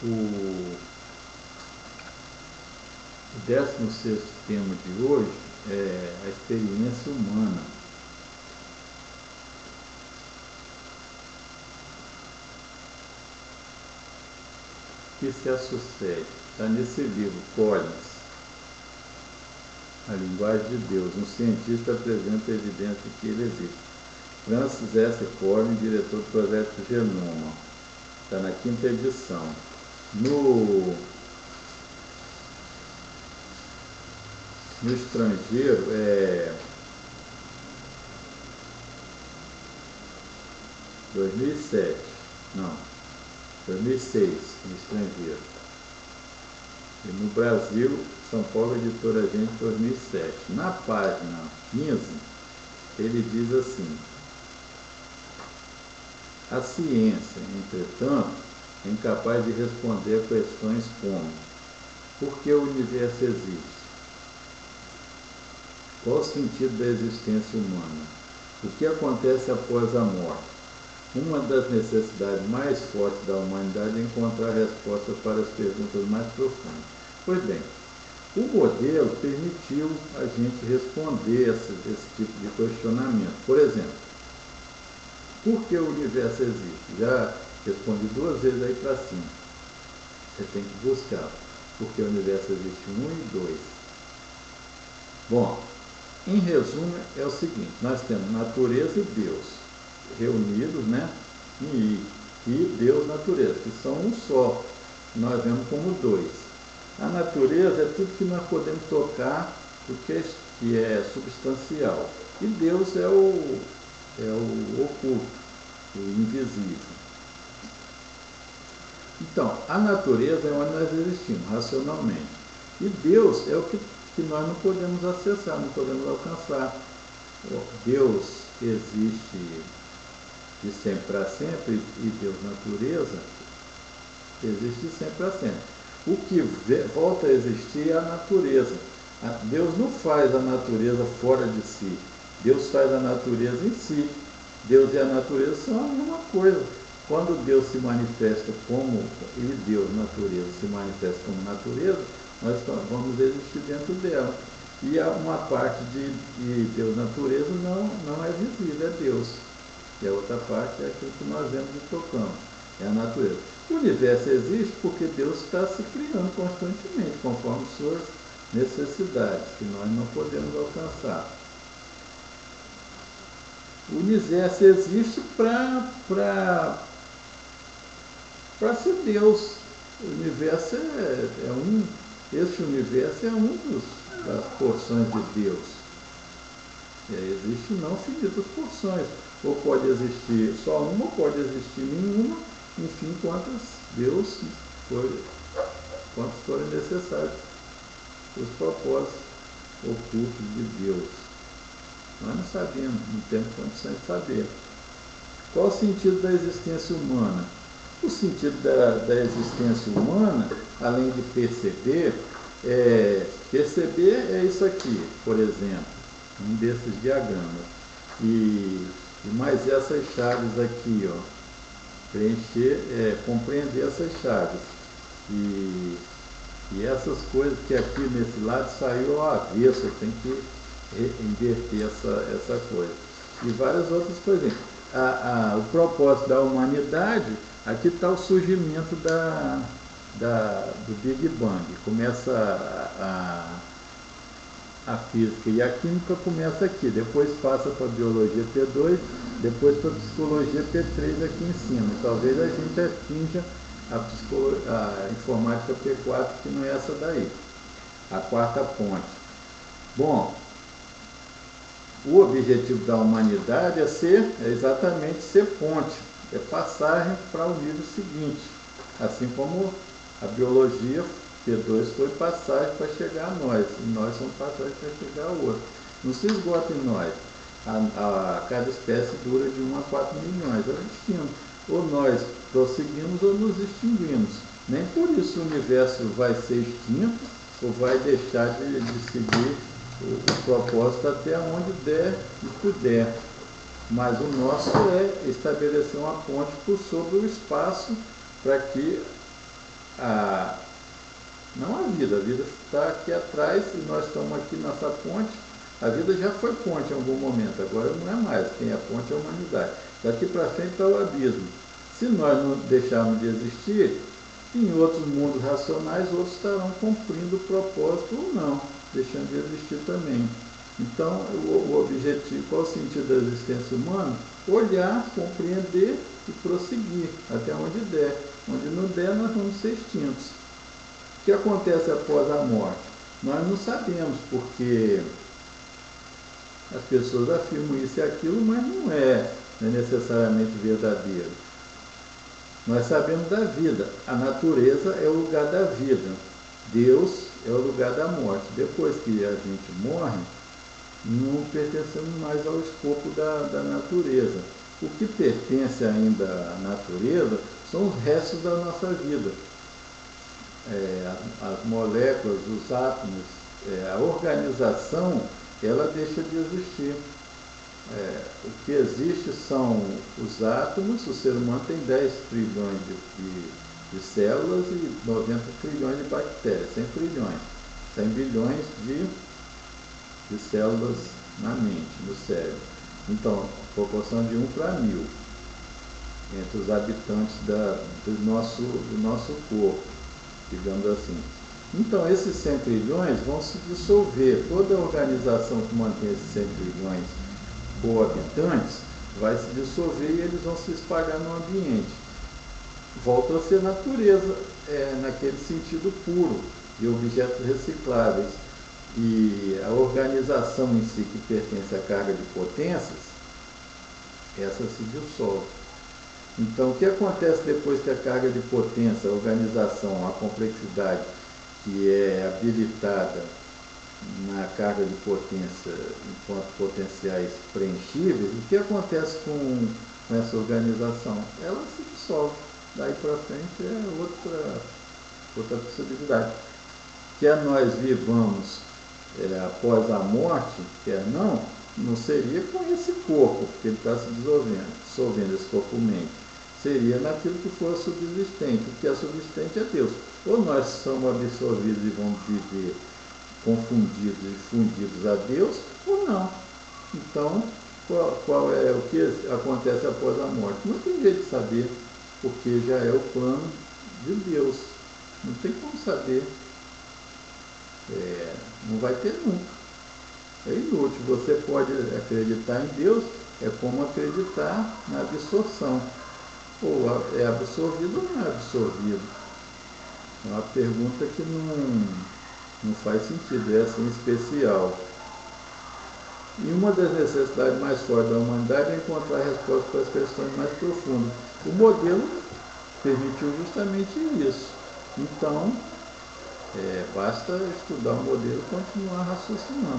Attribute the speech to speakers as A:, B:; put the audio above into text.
A: O 16º tema de hoje é a experiência humana. O que se sucede? Está nesse livro, Collins, A Linguagem de Deus. Um cientista apresenta a evidência de que ele existe. Francis S. Collins, diretor do projeto Genoma. Está na 5ª edição. No estrangeiro, 2006, no estrangeiro. E no Brasil, São Paulo, Editora Gente, 2007. Na página 15, ele diz assim: a ciência, entretanto, é incapaz de responder a questões como: por que o universo existe? Qual o sentido da existência humana? O que acontece após a morte? Uma das necessidades mais fortes da humanidade é encontrar respostas para as perguntas mais profundas. Pois bem, o modelo permitiu a gente responder esse tipo de questionamento. Por exemplo, por que o universo existe? Já respondi 2 vezes aí para cima. Você tem que buscar. Porque o universo existe 1 e 2. Bom, em resumo, é o seguinte: nós temos natureza e Deus reunidos, né? E Deus, natureza, que são um só. Nós vemos como 2. A natureza é tudo que nós podemos tocar, o que é substancial. E Deus é o oculto, o invisível. Então, a natureza é onde nós existimos, racionalmente. E Deus é o que nós não podemos acessar, não podemos alcançar. Deus existe de sempre para sempre, e Deus, natureza, existe de sempre para sempre. O que volta a existir é a natureza. Deus não faz a natureza fora de si. Deus faz a natureza em si. Deus e a natureza são a mesma coisa. Quando Deus se manifesta como, e Deus, natureza, se manifesta como natureza, nós vamos existir dentro dela. E uma parte de Deus, natureza, não é visível, é Deus. E a outra parte é aquilo que nós vemos e tocamos, é a natureza. O universo existe porque Deus está se criando constantemente, conforme suas necessidades, que nós não podemos alcançar. O universo existe para ser Deus. O universo esse universo é das porções de Deus. Existem não finitas porções. Ou pode existir só uma, ou pode existir nenhuma, enfim, quantas forem necessários os propósitos ocultos de Deus. Nós não sabemos, não temos condições de saber. Qual o sentido da existência humana? O sentido da existência humana, além de perceber é isso aqui, por exemplo, um desses diagramas. E mais essas chaves aqui, ó, compreender essas chaves. E essas coisas que aqui nesse lado saiu ao avesso, tem que inverter essa coisa. E várias outras coisas. O propósito da humanidade, aqui está o surgimento do Big Bang. Começa a física e a química começa aqui, depois passa para a biologia P2, depois para a psicologia P3 aqui em cima. Talvez a gente atinja a informática P4, que não é essa daí, a 4ª ponte. Bom, o objetivo da humanidade é exatamente ser ponte, é passagem para o nível seguinte, assim como a biologia P2 foi passagem para chegar a nós, e nós somos passagem para chegar ao outro. Não se esgota em nós. Cada espécie dura de 1 a 4 milhões, é o destino. Ou nós prosseguimos ou nos extinguimos. Nem por isso o universo vai ser extinto ou vai deixar de seguir o propósito até onde der e puder. Mas o nosso é estabelecer uma ponte por sobre o espaço para que não a vida está aqui atrás e nós estamos aqui nessa ponte. A vida já foi ponte em algum momento, agora não é mais. Quem é ponte é a humanidade. Daqui para frente está o abismo. Se nós não deixarmos de existir, em outros mundos racionais, outros estarão cumprindo o propósito ou não, deixando de existir também. Então, o objetivo, qual o sentido da existência humana? Olhar, compreender e prosseguir até onde der. Onde não der, nós vamos ser extintos. O que acontece após a morte? Nós não sabemos, porque as pessoas afirmam isso e aquilo, mas não é necessariamente verdadeiro. Nós sabemos da vida. A natureza é o lugar da vida. Deus é o lugar da morte. Depois que a gente morre, não pertencemos mais ao escopo da natureza. O que pertence ainda à natureza são os restos da nossa vida. As moléculas, os átomos, a organização, ela deixa de existir. O que existe são os átomos. O ser humano tem 10 trilhões de células e 90 trilhões de bactérias, 100 trilhões, 100 bilhões de células na mente, no cérebro. Então, proporção de 1 para 1000 entre os habitantes do nosso corpo, digamos assim. Então, esses 100 trilhões vão se dissolver. Toda a organização que mantém esses 100 trilhões habitantes vai se dissolver e eles vão se espalhar no ambiente. Volta a ser natureza, naquele sentido puro, de objetos recicláveis. E a organização em si, que pertence à carga de potências, essa se dissolve. Então, o que acontece depois que a carga de potência, a organização, a complexidade que é habilitada na carga de potência enquanto potenciais preenchíveis, o que acontece com essa organização? Ela se dissolve. Daí para frente é outra possibilidade. Quer nós vivamos após a morte, quer não seria com esse corpo, porque ele está se dissolvendo esse corpo mente. Seria naquilo que for subsistente. O que é subsistente é Deus. Ou nós somos absorvidos e vamos viver confundidos e fundidos a Deus, ou não. Então, qual é o que acontece após a morte? Não tem jeito de saber, porque já é o plano de Deus. Não tem como saber. Não vai ter nunca. É inútil. Você pode acreditar em Deus, é como acreditar na absorção. Ou é absorvido ou não é absorvido? É uma pergunta que não faz sentido, é assim especial. E uma das necessidades mais fortes da humanidade é encontrar respostas para as questões mais profundas. O modelo permitiu justamente isso. Então, basta estudar o modelo e continuar raciocinando.